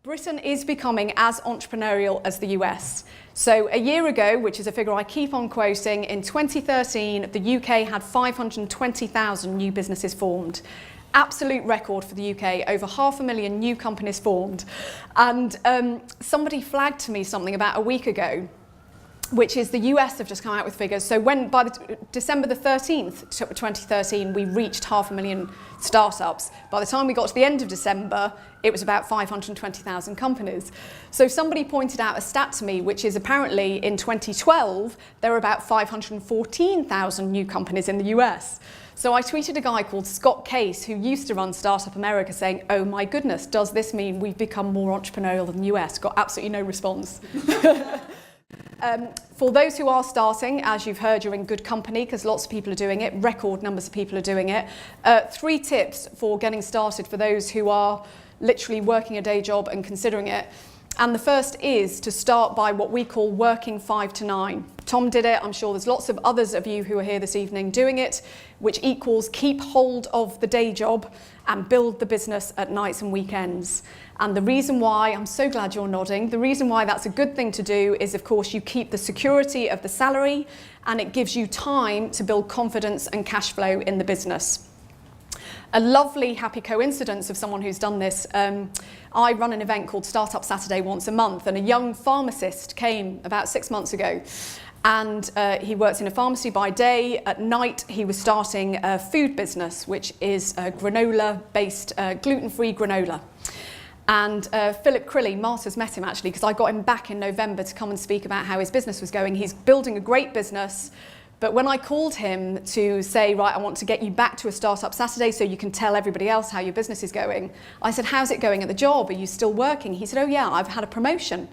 Britain is becoming as entrepreneurial as the US. So a year ago, which is a figure I keep on quoting, in 2013, the UK had 520,000 new businesses formed. Absolute record for the UK, over 500,000 new companies formed. And somebody flagged to me something about a week ago, which is the US have just come out with figures. So when by December the 13th, 2013, we reached 500,000 startups. By the time we got to the end of December, it was about 520,000 companies. So somebody pointed out a stat to me, which is apparently in 2012, there were about 514,000 new companies in the US. So I tweeted a guy called Scott Case, who used to run Startup America, saying, oh my goodness, does this mean we've become more entrepreneurial than the US? Got absolutely no response. For those who are starting, as you've heard, you're in good company because lots of people are doing it, record numbers of people are doing it. 3 tips for getting started for those who are literally working a day job and considering it. And the first is to start by what we call working 5 to 9. Tom did it, I'm sure there's lots of others of you who are here this evening doing it, which equals keep hold of the day job and build the business at nights and weekends. And the reason why, I'm so glad you're nodding, the reason why that's a good thing to do is, of course, you keep the security of the salary and it gives you time to build confidence and cash flow in the business. A lovely happy coincidence of someone who's done this. I run an event called Startup Saturday once a month, and a young pharmacist came about 6 months ago. And he works in a pharmacy by day. At night, he was starting a food business, which is a granola-based, gluten-free granola. And Philip Crilly, Martha's met him actually, because I got him back in November to come and speak about how his business was going. He's building a great business. But when I called him to say, right, I want to get you back to a Startup Saturday so you can tell everybody else how your business is going, I said, how's it going at the job? Are you still working? He said, oh yeah, I've had a promotion.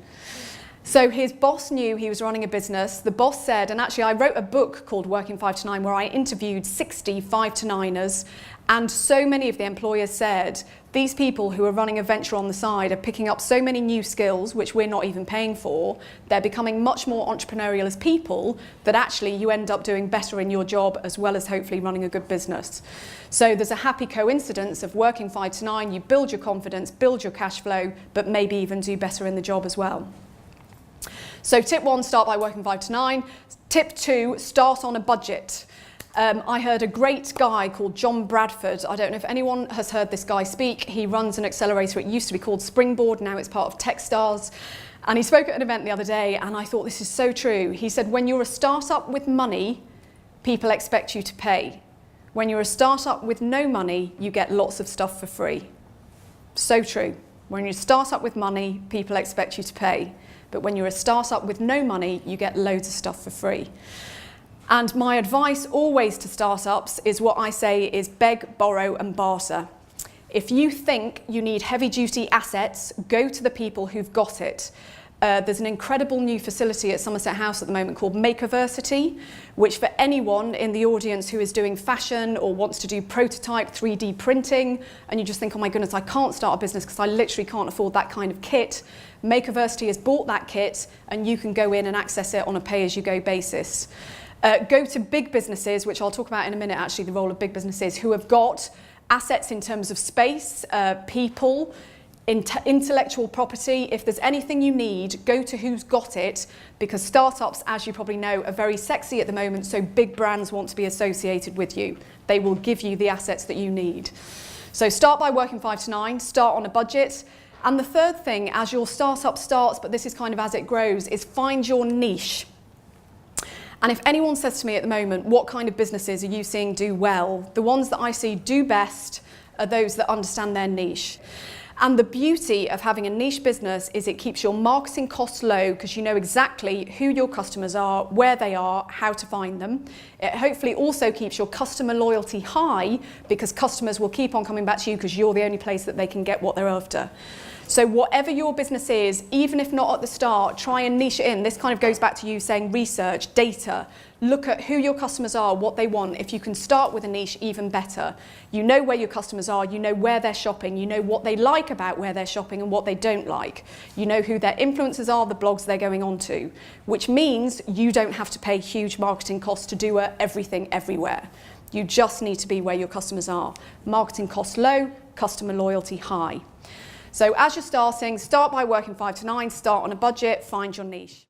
So his boss knew he was running a business. The boss said, and actually I wrote a book called Working 5 to 9 where I interviewed 60 5 to 9ers, and so many of the employers said, these people who are running a venture on the side are picking up so many new skills, which we're not even paying for. They're becoming much more entrepreneurial as people that actually you end up doing better in your job as well as hopefully running a good business. So there's a happy coincidence of working 5 to 9, you build your confidence, build your cash flow, but maybe even do better in the job as well. So tip 1, start by working 5 to 9. Tip 2, start on a budget. I heard a great guy called John Bradford. I don't know if anyone has heard this guy speak. He runs an accelerator. It used to be called Springboard. Now it's part of Techstars. And he spoke at an event the other day, and I thought this is so true. He said, when you're a startup with money, people expect you to pay. When you're a startup with no money, you get lots of stuff for free. So true. When you start up with money, people expect you to pay. But when you're a startup with no money, you get loads of stuff for free. And my advice always to startups is what I say is beg, borrow and barter. If you think you need heavy-duty assets, go to the people who've got it. There's an incredible new facility at Somerset House at the moment called Makerversity, which for anyone in the audience who is doing fashion or wants to do prototype 3D printing, and you just think, oh my goodness, I can't start a business because I literally can't afford that kind of kit. Makerversity has bought that kit and you can go in and access it on a pay-as-you-go basis. Go to big businesses, which I'll talk about in a minute, actually, the role of big businesses, who have got assets in terms of space, people, intellectual property. If there's anything you need, go to who's got it, because startups, as you probably know, are very sexy at the moment, so big brands want to be associated with you. They will give you the assets that you need. So start by working 5 to 9, start on a budget. And the third thing, as your startup starts, but this is kind of as it grows, is find your niche. And if anyone says to me at the moment, what kind of businesses are you seeing do well? The ones that I see do best are those that understand their niche. And the beauty of having a niche business is it keeps your marketing costs low because you know exactly who your customers are, where they are, how to find them. It hopefully also keeps your customer loyalty high because customers will keep on coming back to you because you're the only place that they can get what they're after. So whatever your business is, even if not at the start, try and niche it in. This kind of goes back to you saying research, data. Look at who your customers are, what they want. If you can start with a niche, even better. You know where your customers are, you know where they're shopping, you know what they like about where they're shopping and what they don't like. You know who their influencers are, the blogs they're going on to, which means you don't have to pay huge marketing costs to do everything everywhere. You just need to be where your customers are. Marketing costs low, customer loyalty high. So as you're starting, start by working 5 to 9, start on a budget, find your niche.